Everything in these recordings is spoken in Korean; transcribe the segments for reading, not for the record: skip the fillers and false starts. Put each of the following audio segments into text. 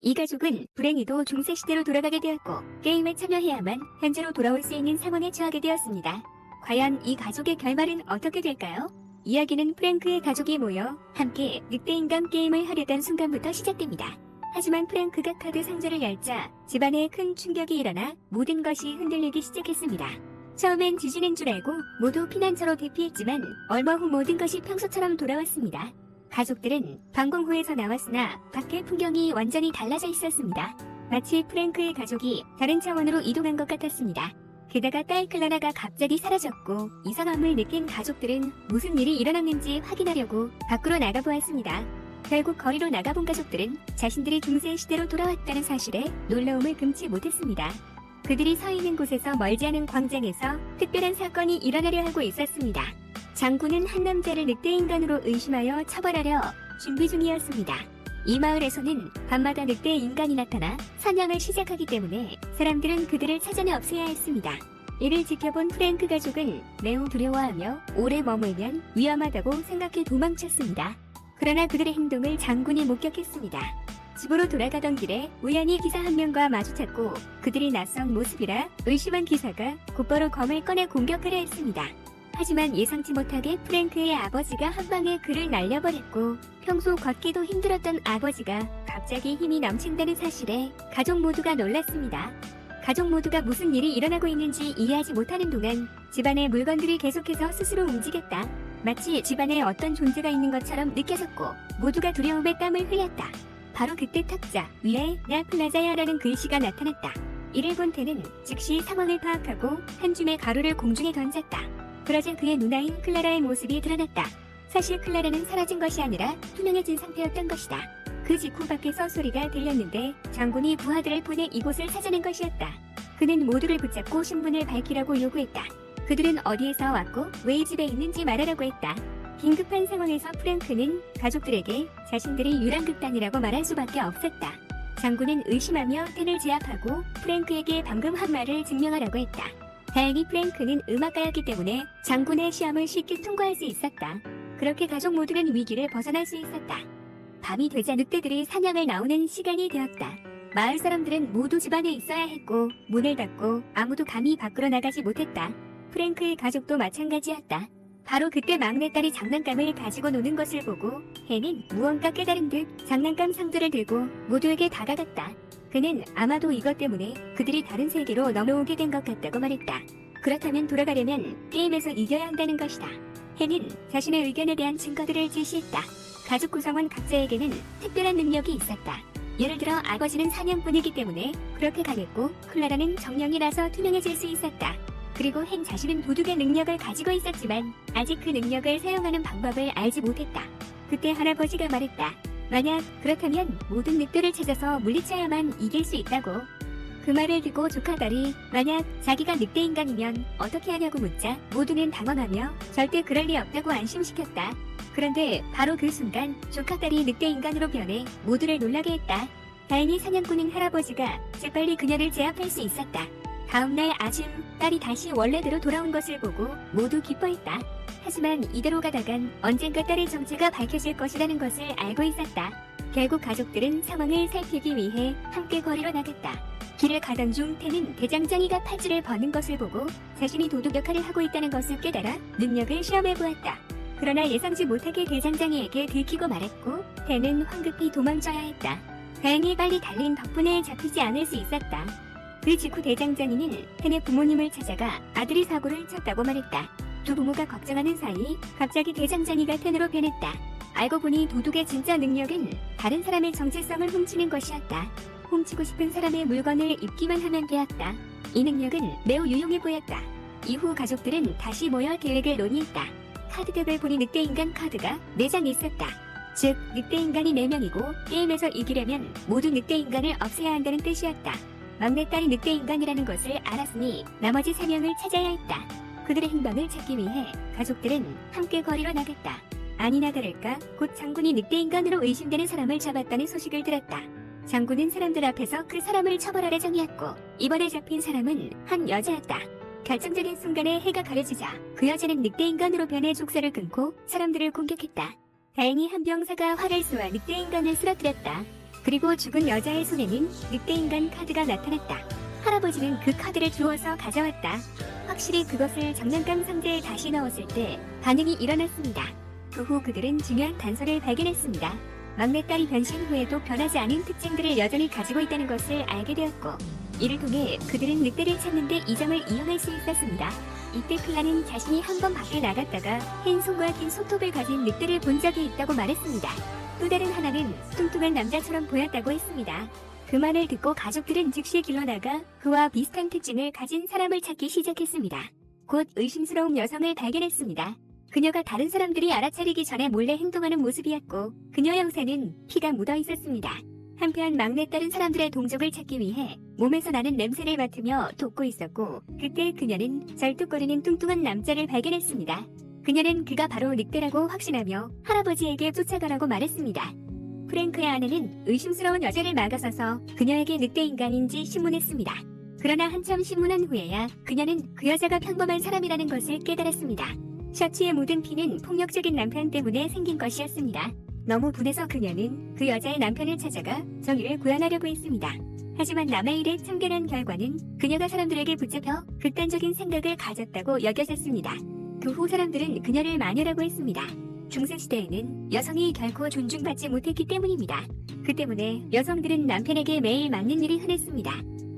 이 가족은 불행히도 중세시대로 돌아가게 되었고 게임에 참여해야만 현재로 돌아올 수 있는 상황에 처하게 되었습니다. 과연 이 가족의 결말은 어떻게 될까요? 이야기는 프랭크의 가족이 모여 함께 늑대인간 게임을 하려던 순간부터 시작됩니다. 하지만 프랭크가 카드 상자를 열자 집안에 큰 충격이 일어나 모든 것이 흔들리기 시작했습니다. 처음엔 지진인 줄 알고 모두 피난처로 대피했지만 얼마 후 모든 것이 평소처럼 돌아왔습니다. 가족들은 방공호에서 나왔으나 밖의 풍경이 완전히 달라져 있었습니다. 마치 프랭크의 가족이 다른 차원으로 이동한 것 같았습니다. 게다가 딸 클라라가 갑자기 사라졌고 이상함을 느낀 가족들은 무슨 일이 일어났는지 확인하려고 밖으로 나가보았습니다. 결국 거리로 나가본 가족들은 자신들이 중세 시대로 돌아왔다는 사실에 놀라움을 금치 못했습니다. 그들이 서 있는 곳에서 멀지 않은 광장에서 특별한 사건이 일어나려 하고 있었습니다. 장군은 한 남자를 늑대인간으로 의심하여 처벌하려 준비 중이었습니다. 이 마을에서는 밤마다 늑대인간이 나타나 사냥을 시작하기 때문에 사람들은 그들을 사전에 없애야 했습니다. 이를 지켜본 프랭크 가족은 매우 두려워하며 오래 머물면 위험하다고 생각해 도망쳤습니다. 그러나 그들의 행동을 장군이 목격했습니다. 집으로 돌아가던 길에 우연히 기사 한 명과 마주쳤고 그들이 낯선 모습이라 의심한 기사가 곧바로 검을 꺼내 공격하려 했습니다. 하지만 예상치 못하게 프랭크의 아버지가 한 방에 그를 날려버렸고 평소 걷기도 힘들었던 아버지가 갑자기 힘이 넘친다는 사실에 가족 모두가 놀랐습니다. 가족 모두가 무슨 일이 일어나고 있는지 이해하지 못하는 동안 집안의 물건들이 계속해서 스스로 움직였다. 마치 집안에 어떤 존재가 있는 것처럼 느껴졌고 모두가 두려움에 땀을 흘렸다. 바로 그때 탁자 위에 나 플라자야라는 글씨가 나타났다. 이를 본 테는 즉시 상황을 파악하고 한 줌의 가루를 공중에 던졌다. 그러자 그의 누나인 클라라의 모습이 드러났다. 사실 클라라는 사라진 것이 아니라 투명해진 상태였던 것이다. 그 직후 밖에서 소리가 들렸는데 장군이 부하들을 보내 이곳을 찾아낸 것이었다. 그는 모두를 붙잡고 신분을 밝히라고 요구했다. 그들은 어디에서 왔고 왜 이 집에 있는지 말하라고 했다. 긴급한 상황에서 프랭크는 가족들에게 자신들이 유랑극단이라고 말할 수밖에 없었다. 장군은 의심하며 텐을 제압하고 프랭크에게 방금 한 말을 증명하라고 했다. 다행히 프랭크는 음악가였기 때문에 장군의 시험을 쉽게 통과할 수 있었다. 그렇게 가족 모두는 위기를 벗어날 수 있었다. 밤이 되자 늑대들이 사냥을 나오는 시간이 되었다. 마을 사람들은 모두 집 안에 있어야 했고 문을 닫고 아무도 감히 밖으로 나가지 못했다. 프랭크의 가족도 마찬가지였다. 바로 그때 막내딸이 장난감을 가지고 노는 것을 보고 해는 무언가 깨달은 듯 장난감 상자를 들고 모두에게 다가갔다. 그는 아마도 이것 때문에 그들이 다른 세계로 넘어오게 된 것 같다고 말했다. 그렇다면 돌아가려면 게임에서 이겨야 한다는 것이다. 해는 자신의 의견에 대한 증거들을 제시했다. 가족 구성원 각자에게는 특별한 능력이 있었다. 예를 들어 아버지는 사냥꾼이기 때문에 그렇게 강했고 클라라는 정령이라서 투명해질 수 있었다. 그리고 헨 자신은 도둑의 능력을 가지고 있었지만 아직 그 능력을 사용하는 방법을 알지 못했다. 그때 할아버지가 말했다. 만약 그렇다면 모든 늑대를 찾아서 물리쳐야만 이길 수 있다고. 그 말을 듣고 조카딸이 만약 자기가 늑대인간이면 어떻게 하냐고 묻자 모두는 당황하며 절대 그럴 리 없다고 안심시켰다. 그런데 바로 그 순간 조카딸이 늑대인간으로 변해 모두를 놀라게 했다. 다행히 사냥꾼인 할아버지가 재빨리 그녀를 제압할 수 있었다. 다음날 아침 딸이 다시 원래대로 돌아온 것을 보고 모두 기뻐했다. 하지만 이대로 가다간 언젠가 딸의 정체가 밝혀질 것이라는 것을 알고 있었다. 결국 가족들은 상황을 살피기 위해 함께 거리로 나갔다. 길을 가던 중 태는 대장장이가 팔찌를 버는 것을 보고 자신이 도둑 역할을 하고 있다는 것을 깨달아 능력을 시험해보았다. 그러나 예상치 못하게 대장장이에게 들키고 말았고 태는 황급히 도망쳐야 했다. 다행히 빨리 달린 덕분에 잡히지 않을 수 있었다. 그 직후 대장장이는 텐의 부모님을 찾아가 아들이 사고를 쳤다고 말했다. 두 부모가 걱정하는 사이 갑자기 대장장이가 텐으로 변했다. 알고 보니 도둑의 진짜 능력은 다른 사람의 정체성을 훔치는 것이었다. 훔치고 싶은 사람의 물건을 입기만 하면 되었다. 이 능력은 매우 유용해 보였다. 이후 가족들은 다시 모여 계획을 논의했다. 카드덱을 보니 늑대인간 카드가 4장 있었다. 즉 늑대인간이 4명이고 게임에서 이기려면 모두 늑대인간을 없애야 한다는 뜻이었다. 막내딸이 늑대인간이라는 것을 알았으니 나머지 3명을 찾아야 했다. 그들의 행방을 찾기 위해 가족들은 함께 거리로 나갔다. 아니나 다를까 곧 장군이 늑대인간으로 의심되는 사람을 잡았다는 소식을 들었다. 장군은 사람들 앞에서 그 사람을 처벌할 예정이었고 이번에 잡힌 사람은 한 여자였다. 결정적인 순간에 해가 가려지자 그 여자는 늑대인간으로 변해 족쇄를 끊고 사람들을 공격했다. 다행히 한 병사가 활을 쏘아 늑대인간을 쓰러뜨렸다. 그리고 죽은 여자의 손에는 늑대인간 카드가 나타났다. 할아버지는 그 카드를 주워서 가져왔다. 확실히 그것을 장난감 상자에 다시 넣었을 때 반응이 일어났습니다. 그 후 그들은 중요한 단서를 발견했습니다. 막내딸이 변신 후에도 변하지 않은 특징들을 여전히 가지고 있다는 것을 알게 되었고, 이를 통해 그들은 늑대를 찾는데 이 점을 이용할 수 있었습니다. 이때 클라는 자신이 한 번 밖에 나갔다가 흰 손과 긴 손톱을 가진 늑대를 본 적이 있다고 말했습니다. 또 다른 하나는 뚱뚱한 남자처럼 보였다고 했습니다. 그 말을 듣고 가족들은 즉시 길러나가 그와 비슷한 특징을 가진 사람을 찾기 시작했습니다. 곧 의심스러운 여성을 발견했습니다. 그녀가 다른 사람들이 알아차리기 전에 몰래 행동하는 모습이었고, 그녀 영상은 피가 묻어 있었습니다. 한편 막내딸은 사람들의 동족을 찾기 위해 몸에서 나는 냄새를 맡으며 돕고 있었고, 그때 그녀는 절뚝거리는 뚱뚱한 남자를 발견했습니다. 그녀는 그가 바로 늑대라고 확신하며 할아버지에게 쫓아가라고 말했습니다. 프랭크의 아내는 의심스러운 여자를 막아서서 그녀에게 늑대인간인지 신문했습니다. 그러나 한참 신문한 후에야 그녀는 그 여자가 평범한 사람이라는 것을 깨달았습니다. 셔츠에 묻은 피는 폭력적인 남편 때문에 생긴 것이었습니다. 너무 분해서 그녀는 그 여자의 남편을 찾아가 정의를 구현하려고 했습니다. 하지만 남의 일에 참견한 결과는 그녀가 사람들에게 붙잡혀 극단적인 생각을 가졌다고 여겨졌습니다. 그 후 사람들은 그녀를 마녀라고 했습니다. 중세시대에는 여성이 결코 존중받지 못했기 때문입니다. 그 때문에 여성들은 남편에게 매일 맞는 일이 흔했습니다.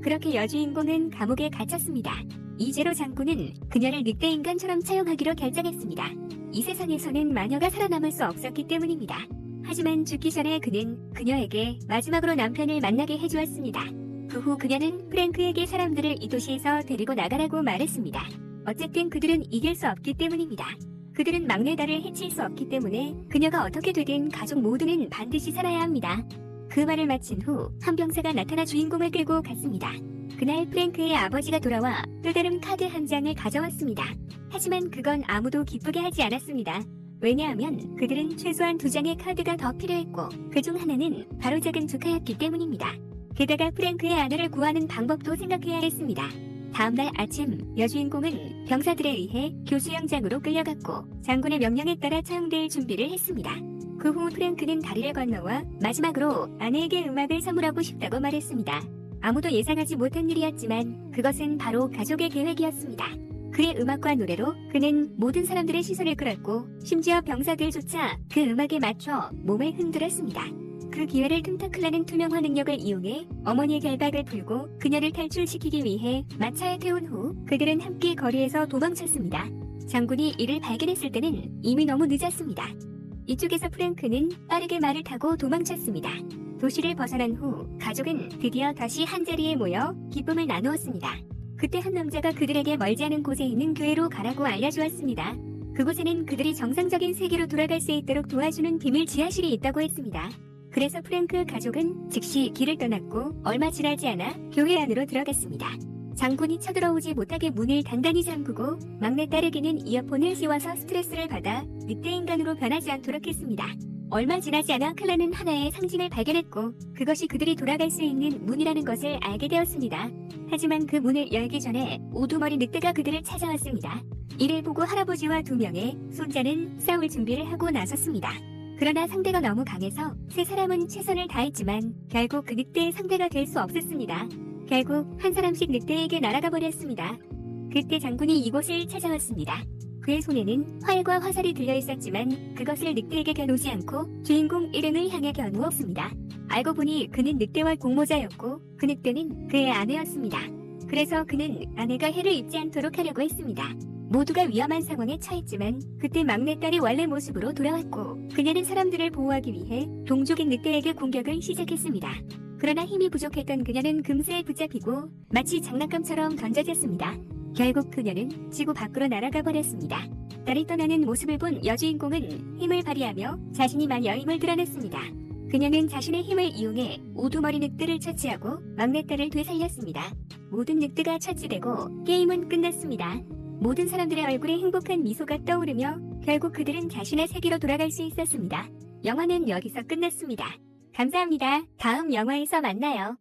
그렇게 여주인공은 감옥에 갇혔습니다. 이제로 장군은 그녀를 늑대인간처럼 차용하기로 결정했습니다. 이 세상에서는 마녀가 살아남을 수 없었기 때문입니다. 하지만 죽기 전에 그는 그녀에게 마지막으로 남편을 만나게 해주었습니다. 그 후 그녀는 프랭크에게 사람들을 이 도시에서 데리고 나가라고 말했습니다. 어쨌든 그들은 이길 수 없기 때문입니다. 그들은 막내딸을 해칠 수 없기 때문에 그녀가 어떻게 되든 가족 모두는 반드시 살아야 합니다. 그 말을 마친 후 한 병사가 나타나 주인공을 끌고 갔습니다. 그날 프랭크의 아버지가 돌아와 또 다른 카드 한 장을 가져왔습니다. 하지만 그건 아무도 기쁘게 하지 않았습니다. 왜냐하면 그들은 최소한 2장의 카드가 더 필요했고, 그중 하나는 바로 작은 조카였기 때문입니다. 게다가 프랭크의 아내를 구하는 방법도 생각해야 했습니다. 다음날 아침 여주인공은 병사들에 의해 교수영장으로 끌려갔고, 장군의 명령에 따라 처형될 준비를 했습니다. 그 후 프랭크는 다리를 건너와 마지막으로 아내에게 음악을 선물하고 싶다고 말했습니다. 아무도 예상하지 못한 일이었지만 그것은 바로 가족의 계획이었습니다. 그의 음악과 노래로 그는 모든 사람들의 시선을 끌었고, 심지어 병사들조차 그 음악에 맞춰 몸을 흔들었습니다. 그 기회를 틈타 클라는 투명화 능력을 이용해 어머니의 결박을 풀고 그녀를 탈출시키기 위해 마차에 태운 후 그들은 함께 거리에서 도망쳤습니다. 장군이 이를 발견했을 때는 이미 너무 늦었습니다. 이쪽에서 프랭크는 빠르게 말을 타고 도망쳤습니다. 도시를 벗어난 후 가족은 드디어 다시 한자리에 모여 기쁨을 나누었습니다. 그때 한 남자가 그들에게 멀지 않은 곳에 있는 교회로 가라고 알려주었습니다. 그곳에는 그들이 정상적인 세계로 돌아갈 수 있도록 도와주는 비밀 지하실이 있다고 했습니다. 그래서 프랭크 가족은 즉시 길을 떠났고 얼마 지나지 않아 교회 안으로 들어갔습니다. 장군이 쳐들어오지 못하게 문을 단단히 잠그고 막내딸에게는 이어폰을 씌워서 스트레스를 받아 늑대인간으로 변하지 않도록 했습니다. 얼마 지나지 않아 클라는 하나의 상징을 발견했고, 그것이 그들이 돌아갈 수 있는 문이라는 것을 알게 되었습니다. 하지만 그 문을 열기 전에 우두머리 늑대가 그들을 찾아왔습니다. 이를 보고 할아버지와 2명의 손자는 싸울 준비를 하고 나섰습니다. 그러나 상대가 너무 강해서 세 사람은 최선을 다했지만 결국 그 늑대의 상대가 될 수 없었습니다. 결국 한 사람씩 늑대에게 날아가 버렸습니다. 그때 장군이 이곳을 찾아왔습니다. 그의 손에는 활과 화살이 들려있었지만 그것을 늑대에게 겨누지 않고 주인공 일행을 향해 겨누었습니다. 알고 보니 그는 늑대와 공모자였고 그 늑대는 그의 아내였습니다. 그래서 그는 아내가 해를 입지 않도록 하려고 했습니다. 모두가 위험한 상황에 처했지만 그때 막내딸이 원래 모습으로 돌아왔고, 그녀는 사람들을 보호하기 위해 동족인 늑대에게 공격을 시작했습니다. 그러나 힘이 부족했던 그녀는 금세 붙잡히고 마치 장난감처럼 던져졌습니다. 결국 그녀는 지구 밖으로 날아가 버렸습니다. 딸이 떠나는 모습을 본 여주인공은 힘을 발휘하며 자신이 마녀임을 드러냈습니다. 그녀는 자신의 힘을 이용해 우두머리 늑대를 처치하고 막내딸을 되살렸습니다. 모든 늑대가 처치되고 게임은 끝났습니다. 모든 사람들의 얼굴에 행복한 미소가 떠오르며 결국 그들은 자신의 세계로 돌아갈 수 있었습니다. 영화는 여기서 끝났습니다. 감사합니다. 다음 영화에서 만나요.